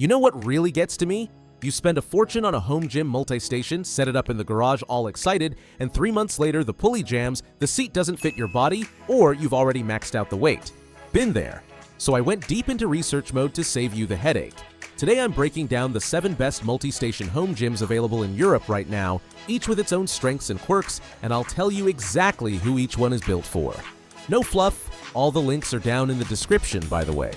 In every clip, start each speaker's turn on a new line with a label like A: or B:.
A: You know what really gets to me? You spend a fortune on a home gym multi-station, set it up in the garage all excited, and 3 months later the pulley jams, the seat doesn't fit your body, or you've already maxed out the weight. Been there. So I went deep into research mode to save you the headache. Today I'm breaking down the 7 best multi-station home gyms available in Europe right now, each with its own strengths and quirks, and I'll tell you exactly who each one is built for. No fluff, all the links are down in the description, by the way.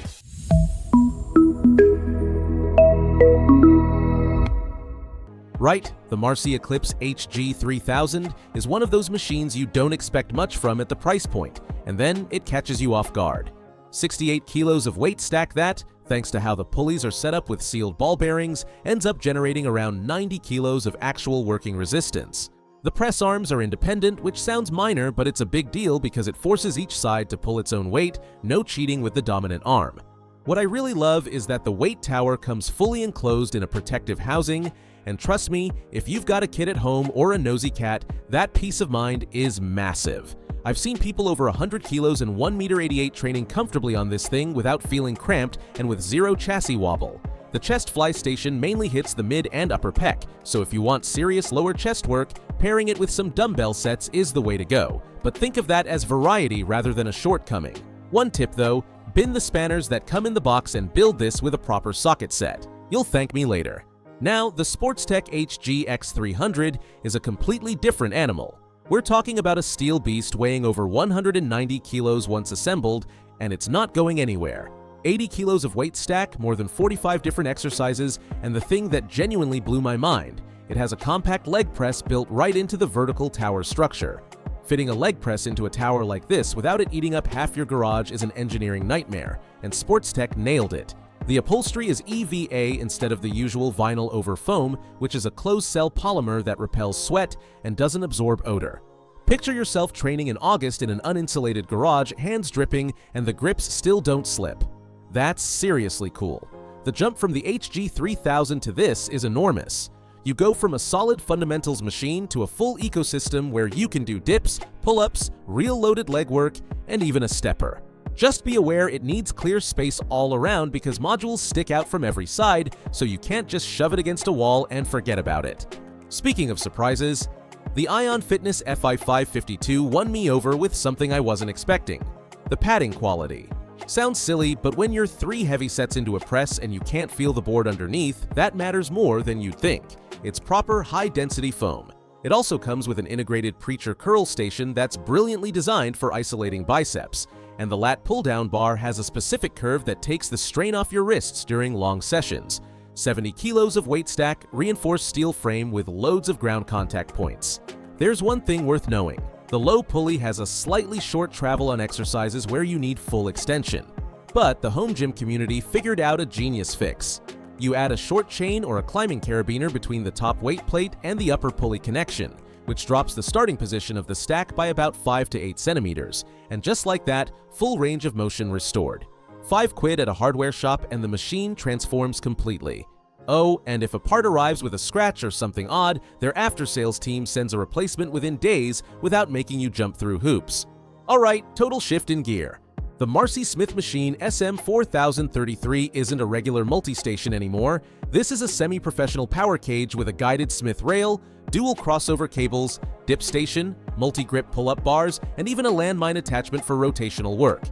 A: Right, the Marcy Eclipse HG3000 is one of those machines you don't expect much from at the price point, and then it catches you off guard. 68 kilos of weight stack that, thanks to how the pulleys are set up with sealed ball bearings, ends up generating around 90 kilos of actual working resistance. The press arms are independent, which sounds minor, but it's a big deal because it forces each side to pull its own weight, no cheating with the dominant arm. What I really love is that the weight tower comes fully enclosed in a protective housing, and trust me, if you've got a kid at home or a nosy cat, that peace of mind is massive. I've seen people over 100 kilos and 1.88 m training comfortably on this thing without feeling cramped and with zero chassis wobble. The chest fly station mainly hits the mid and upper pec, so if you want serious lower chest work, pairing it with some dumbbell sets is the way to go, but think of that as variety rather than a shortcoming. One tip though, bin the spanners that come in the box and build this with a proper socket set. You'll thank me later. Now, the Sportstech HGX300 is a completely different animal. We're talking about a steel beast weighing over 190 kilos once assembled, and it's not going anywhere. 80 kilos of weight stack, more than 45 different exercises, and the thing that genuinely blew my mind, it has a compact leg press built right into the vertical tower structure. Fitting a leg press into a tower like this without it eating up half your garage is an engineering nightmare, and Sportstech nailed it. The upholstery is EVA instead of the usual vinyl over foam, which is a closed-cell polymer that repels sweat and doesn't absorb odor. Picture yourself training in August in an uninsulated garage, hands dripping, and the grips still don't slip. That's seriously cool. The jump from the HG3000 to this is enormous. You go from a solid fundamentals machine to a full ecosystem where you can do dips, pull-ups, real loaded leg work, and even a stepper. Just be aware it needs clear space all around because modules stick out from every side, so you can't just shove it against a wall and forget about it. Speaking of surprises, the Ion Fitness FI552 won me over with something I wasn't expecting: the padding quality. Sounds silly, but when you're 3 heavy sets into a press and you can't feel the board underneath, that matters more than you'd think. It's proper high-density foam. It also comes with an integrated preacher curl station that's brilliantly designed for isolating biceps, and the lat pull-down bar has a specific curve that takes the strain off your wrists during long sessions. 70 kilos of weight stack, reinforced steel frame with loads of ground contact points. There's one thing worth knowing. The low pulley has a slightly short travel on exercises where you need full extension. But the home gym community figured out a genius fix. You add a short chain or a climbing carabiner between the top weight plate and the upper pulley connection, which drops the starting position of the stack by about 5 to 8 centimeters, and just like that, full range of motion restored. £5 at a hardware shop and the machine transforms completely. Oh, and if a part arrives with a scratch or something odd, their after-sales team sends a replacement within days without making you jump through hoops. Alright, total shift in gear. The Marcy Smith Machine SM4033 isn't a regular multi-station anymore. This is a semi-professional power cage with a guided Smith rail, dual crossover cables, dip station, multi-grip pull-up bars, and even a landmine attachment for rotational work.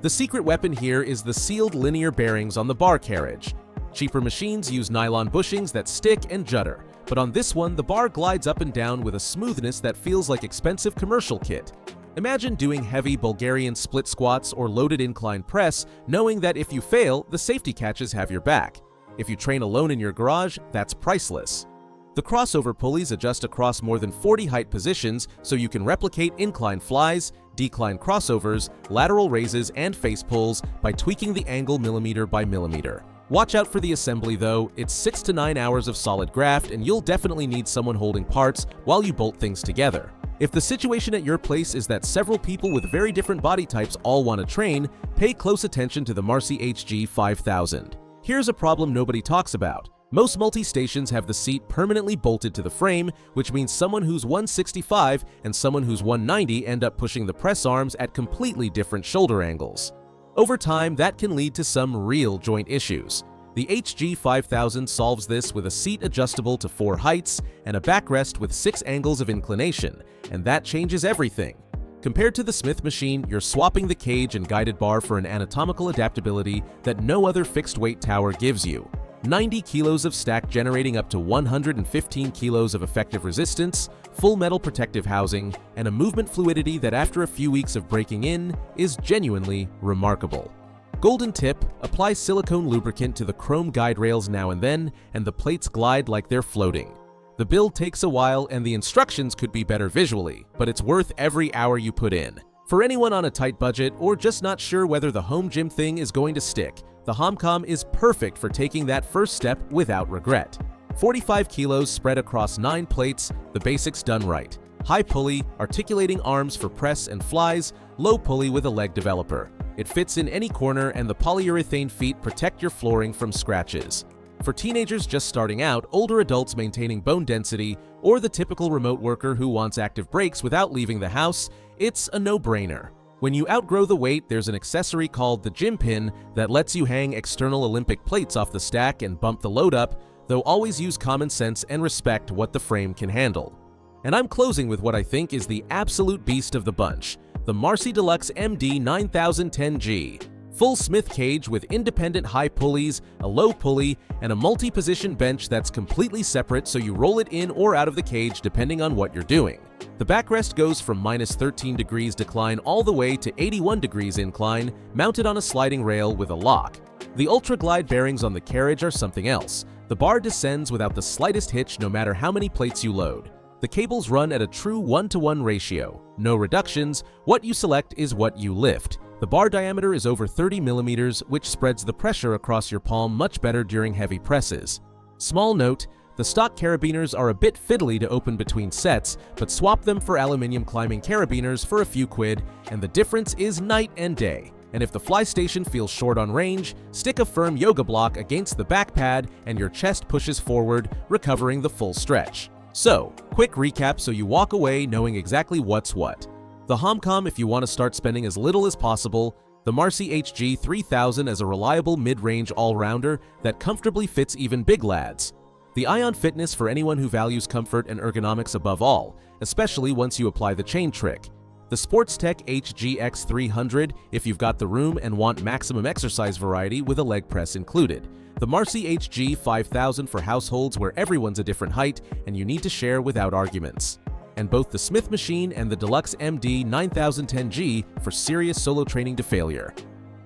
A: The secret weapon here is the sealed linear bearings on the bar carriage. Cheaper machines use nylon bushings that stick and judder, but on this one the bar glides up and down with a smoothness that feels like expensive commercial kit. Imagine doing heavy Bulgarian split squats or loaded incline press, knowing that if you fail, the safety catches have your back. If you train alone in your garage, that's priceless. The crossover pulleys adjust across more than 40 height positions so you can replicate incline flies, decline crossovers, lateral raises, and face pulls by tweaking the angle millimeter by millimeter. Watch out for the assembly though, it's 6 to 9 hours of solid graft and you'll definitely need someone holding parts while you bolt things together. If the situation at your place is that several people with very different body types all want to train, pay close attention to the Marcy HG5000. Here's a problem nobody talks about. Most multi-stations have the seat permanently bolted to the frame, which means someone who's 165 and someone who's 190 end up pushing the press arms at completely different shoulder angles. Over time, that can lead to some real joint issues. The HG5000 solves this with a seat adjustable to 4 heights and a backrest with 6 angles of inclination, and that changes everything. Compared to the Smith machine, you're swapping the cage and guided bar for an anatomical adaptability that no other fixed-weight tower gives you. 90 kilos of stack generating up to 115 kilos of effective resistance, full metal protective housing, and a movement fluidity that after a few weeks of breaking in is genuinely remarkable. Golden tip, apply silicone lubricant to the chrome guide rails now and then, and the plates glide like they're floating. The build takes a while and the instructions could be better visually, but it's worth every hour you put in. For anyone on a tight budget or just not sure whether the home gym thing is going to stick, the HomCom is perfect for taking that first step without regret. 45 kilos spread across 9 plates, the basics done right. High pulley, articulating arms for press and flies, low pulley with a leg developer. It fits in any corner and the polyurethane feet protect your flooring from scratches. For teenagers just starting out, older adults maintaining bone density, or the typical remote worker who wants active breaks without leaving the house, it's a no-brainer. When you outgrow the weight, there's an accessory called the gym pin that lets you hang external Olympic plates off the stack and bump the load up, though always use common sense and respect what the frame can handle. And I'm closing with what I think is the absolute beast of the bunch, the Marcy Deluxe MD 9010G. Full Smith cage with independent high pulleys, a low pulley, and a multi-position bench that's completely separate so you roll it in or out of the cage depending on what you're doing. The backrest goes from -13 degrees decline all the way to 81 degrees incline, mounted on a sliding rail with a lock. The Ultra Glide bearings on the carriage are something else. The bar descends without the slightest hitch no matter how many plates you load. The cables run at a true 1-to-1 ratio. No reductions, what you select is what you lift. The bar diameter is over 30 millimeters, which spreads the pressure across your palm much better during heavy presses. Small note, the stock carabiners are a bit fiddly to open between sets, but swap them for aluminum climbing carabiners for a few quid, and the difference is night and day. And if the fly station feels short on range, stick a firm yoga block against the back pad and your chest pushes forward, recovering the full stretch. So, quick recap so you walk away knowing exactly what's what. The HomCom if you want to start spending as little as possible, the Marcy HG3000 as a reliable mid-range all-rounder that comfortably fits even big lads. The Ion Fitness for anyone who values comfort and ergonomics above all, especially once you apply the chain trick. The Sportstech HGX300 if you've got the room and want maximum exercise variety with a leg press included. The Marcy HG5000 for households where everyone's a different height and you need to share without arguments. And both the Smith machine and the Deluxe MD 9010G for serious solo training to failure,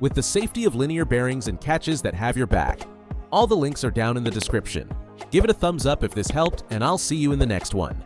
A: with the safety of linear bearings and catches that have your back. All the links are down in the description. Give it a thumbs up if this helped, and I'll see you in the next one.